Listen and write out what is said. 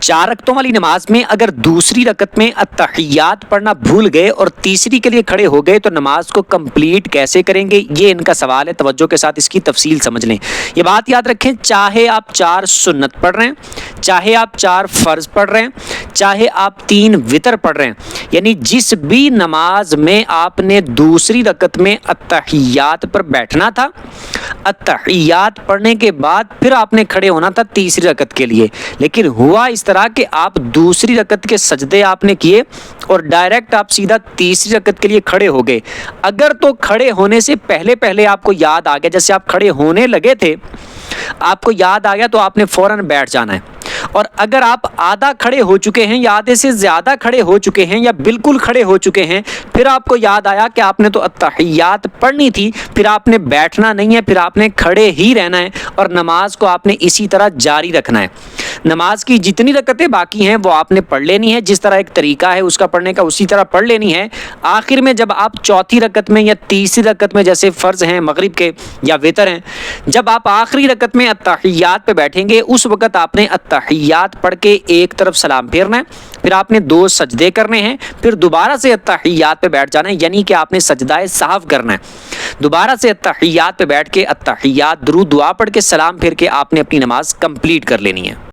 4 रकतों वाली नमाज में अगर दूसरी रकत में अत्तहियात पढ़ना भूल गए और तीसरी के लिए खड़े हो गए तो नमाज को कंप्लीट कैसे करेंगे, ये इनका सवाल है। तवज्जो के साथ इसकी तफसील समझ लें। ये बात याद रखें, चाहे आप 4 सुन्नत पढ़ रहे हैं, चाहे आप 4 फ़र्ज पढ़ रहे हैं, चाहे आप 3 वितर पढ़ रहे हैं, यानी जिस भी नमाज में आपने दूसरी रकत में अत्तहियात पर बैठना था, अत्तहियात पढ़ने के बाद फिर आपने खड़े होना था तीसरी रकत के लिए, लेकिन हुआ इस तरह कि आप दूसरी रकत के सजदे आपने किए और डायरेक्ट आप सीधा तीसरी रकत के लिए खड़े हो गए। अगर तो खड़े होने से पहले पहले आपको याद आ गया, जैसे आप खड़े होने लगे थे आपको याद आ गया, तो आपने फौरन बैठ जाना है। और अगर आप आधा खड़े हो चुके हैं या आधे से ज़्यादा खड़े हो चुके हैं या बिल्कुल खड़े हो चुके हैं, फिर आपको याद आया कि आपने तो अत्तहियात पढ़नी थी, फिर आपने बैठना नहीं है, फिर आपने खड़े ही रहना है और नमाज को आपने इसी तरह जारी रखना है। नमाज की जितनी रकतें बाकी हैं वो आपने पढ़ लेनी है, जिस तरह एक तरीका है उसका पढ़ने का उसी तरह पढ़ लेनी है। आखिर में जब आप चौथी रकत में या तीसरी रकत में, जैसे फ़र्ज़ हैं मगरिब के या वितर हैं, जब आप आखिरी रकत में अत्तहियात पे बैठेंगे उस वक़्त आपने अत्तहियात पढ़ के एक तरफ सलाम फेरना है, फिर आपने 2 सजदे करने हैं, फिर दोबारा से अत्तहियात पे बैठ जाना है, यानी कि आपने सजदाए सहव करना है। दोबारा से अत्तहियात पे बैठ के अत्तहियात दुरूद दुआ पढ़ के सलाम फेर के आपने अपनी नमाज कंप्लीट कर लेनी है।